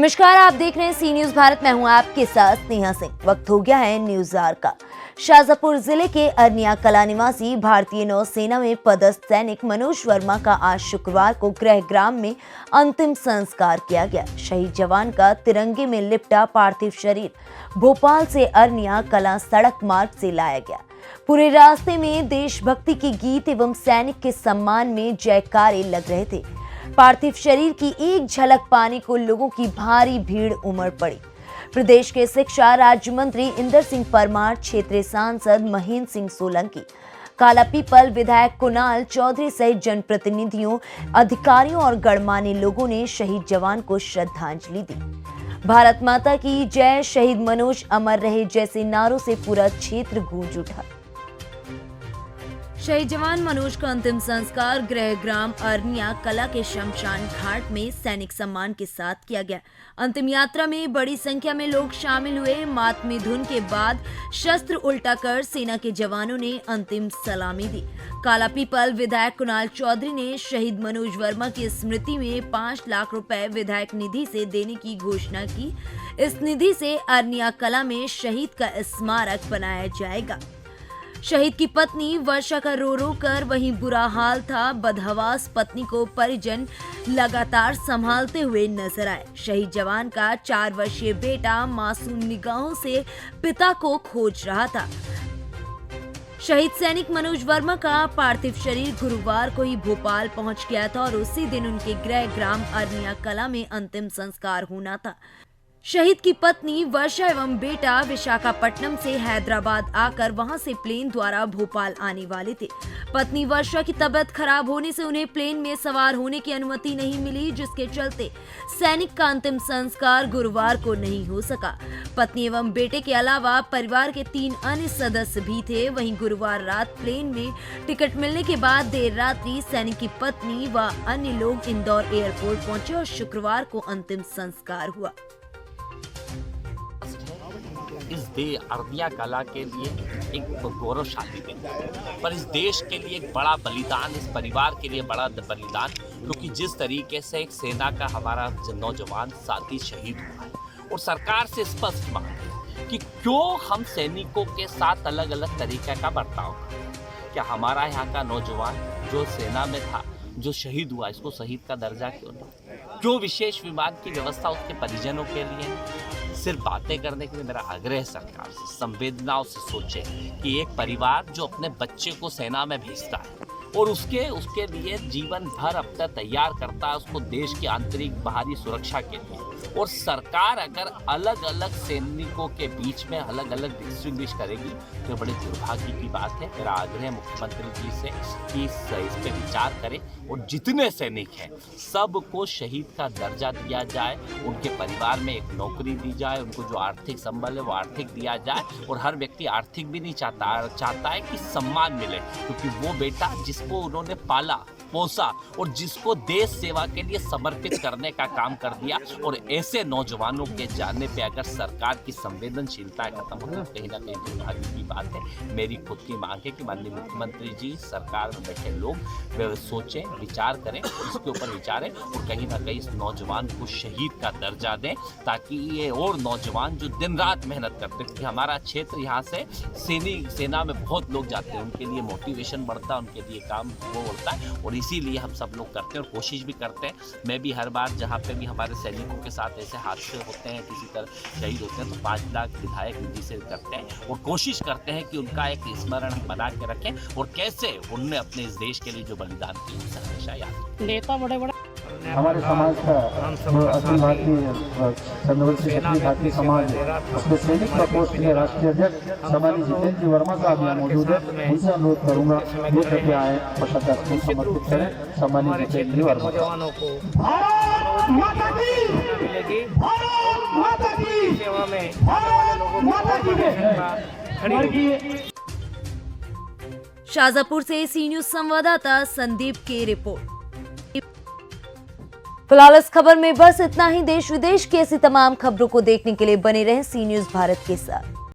नमस्कार, आप देख रहे हैं सी न्यूज भारत। मैं हूं आपके साथ स्नेहा सिंह। वक्त हो गया है न्यूज आवर का। शाजापुर जिले के अरनिया कला निवासी भारतीय नौसेना में पदस्थ सैनिक मनोज वर्मा का आज शुक्रवार को गृह ग्राम में अंतिम संस्कार किया गया। शहीद जवान का तिरंगे में लिपटा पार्थिव शरीर भोपाल से अरनिया कला सड़क मार्ग से लाया गया। पूरे रास्ते में देशभक्ति के गीत एवं सैनिक के सम्मान में जयकारे लग रहे थे। पार्थिव शरीर की एक झलक पाने को लोगों की भारी भीड़ उमड़ पड़ी। प्रदेश के शिक्षा राज्य मंत्री इंदर सिंह परमार, क्षेत्रीय सांसद महेंद्र सिंह सोलंकी, कालापीपल विधायक कुणाल चौधरी सहित जनप्रतिनिधियों, अधिकारियों और गणमान्य लोगों ने शहीद जवान को श्रद्धांजलि दी। भारत माता की जय, शहीद मनोज अमर रहे जैसे नारों से पूरा क्षेत्र गूंज उठा। शहीद जवान मनोज का अंतिम संस्कार गृह ग्राम अरनिया कला के शमशान घाट में सैनिक सम्मान के साथ किया गया। अंतिम यात्रा में बड़ी संख्या में लोग शामिल हुए। मातमी धुन के बाद शस्त्र उल्टा कर सेना के जवानों ने अंतिम सलामी दी। कालापीपल विधायक कुणाल चौधरी ने शहीद मनोज वर्मा की स्मृति में 5 लाख रुपए विधायक निधि से देने की घोषणा की। इस निधि से अरनिया कला में शहीद का स्मारक बनाया जाएगा। शहीद की पत्नी वर्षा का रो रो कर वहीं बुरा हाल था। बदहवास पत्नी को परिजन लगातार संभालते हुए नजर आए। शहीद जवान का 4 वर्षीय बेटा मासूम निगाहों से पिता को खोज रहा था। शहीद सैनिक मनोज वर्मा का पार्थिव शरीर गुरुवार को ही भोपाल पहुंच गया था और उसी दिन उनके गृह ग्राम अरनिया कला में अंतिम संस्कार होना था। शहीद की पत्नी वर्षा एवं बेटा विशाखापट्टनम से हैदराबाद आकर वहां से प्लेन द्वारा भोपाल आने वाले थे। पत्नी वर्षा की तबीयत खराब होने से उन्हें प्लेन में सवार होने की अनुमति नहीं मिली, जिसके चलते सैनिक का अंतिम संस्कार गुरुवार को नहीं हो सका। पत्नी एवं बेटे के अलावा परिवार के 3 अन्य सदस्य भी थे। वहीं गुरुवार रात प्लेन में टिकट मिलने के बाद देर रात्रि सैनिक की पत्नी व अन्य लोग इंदौर एयरपोर्ट पहुंचे और शुक्रवार को अंतिम संस्कार हुआ। इस अरनिया कला के लिए एक गौरवशाली दिन, पर इस देश के लिए एक बड़ा बलिदान, इस परिवार के लिए बड़ा बलिदान, क्योंकि जिस तरीके से एक सेना का हमारा नौजवान साथी शहीद हुआ है और सरकार से स्पष्ट मांग है कि क्यों हम सैनिकों के साथ अलग अलग तरीके का बर्ताव करें। क्या हमारा यहाँ का नौजवान जो सेना में था, जो शहीद हुआ, इसको शहीद का दर्जा क्यों नहीं? क्यों विशेष विमान की व्यवस्था उसके परिजनों के लिए? सिर्फ बातें करने के लिए मेरा आग्रह है सरकार से, संवेदनाओं से सोचे कि एक परिवार जो अपने बच्चे को सेना में भेजता है और उसके लिए जीवन भर अपना तैयार करता है, उसको देश की आंतरिक बाहरी सुरक्षा के लिए, और सरकार अगर अलग अलग सैनिकों के बीच में अलग अलग डिस्टिंग्विश करेगी तो बड़े दुर्भाग्य की बात है। मेरा आग्रह मुख्यमंत्री जी से कि इस पे विचार करें और जितने सैनिक हैं सबको शहीद का दर्जा दिया जाए, उनके परिवार में एक नौकरी दी जाए, उनको जो आर्थिक संबल है वो आर्थिक दिया जाए। और हर व्यक्ति आर्थिक भी नहीं चाहता है कि सम्मान मिले, क्योंकि वो बेटा जिसको उन्होंने पाला पोसा और जिसको देश सेवा के लिए समर्पित करने का काम कर दिया, और ऐसे नौजवानों के जाने पे अगर सरकार की संवेदनशीलता खत्म हो तो कहीं ना कहीं दुर्भाग्य की बात है। मेरी खुद की मांग है कि माननीय मुख्यमंत्री जी, सरकार में बैठे लोग सोचें, विचार करें, इसके ऊपर विचारें और कहीं ना कहीं इस नौजवान को शहीद का दर्जा दें, ताकि ये और नौजवान जो दिन रात मेहनत करते, क्योंकि हमारा क्षेत्र यहाँ से सेना में बहुत लोग जाते हैं, उनके लिए मोटिवेशन बढ़ता है, उनके लिए काम वो बढ़ता है, और इसीलिए हम सब लोग करते हैं और कोशिश भी करते हैं। मैं भी हर बार जहाँ पे भी हमारे सैनिकों के साथ ऐसे हादसे होते हैं, किसी तरह शहीद होते हैं, तो 5 लाख विधायक निधि से करते हैं और कोशिश करते हैं कि उनका एक स्मरण हम बना के रखें और कैसे उनने अपने इस देश के लिए जो बलिदान किया उसे हमेशा याद। नेता बड़े हमारे समाज का जो अखिल भारतीय भारतीय समाज है, उसके सैनिक प्रकोष्ठ के राष्ट्रीय अध्यक्ष सम्मानित जितेंद्र जी वर्मा साहब यहाँ मौजूद है। उनसे अनुरोध करूंगा ये कृपया आए और श्रद्धांजलि समर्पित करें सम्मानित जितेंद्र जी वर्मा जवानों को मिलेगी सेवा में शाजापुर से सी न्यूज संवाददाता संदीप की रिपोर्ट। फिलहाल इस खबर में बस इतना ही। देश विदेश की ऐसी तमाम खबरों को देखने के लिए बने रहें सी न्यूज भारत के साथ।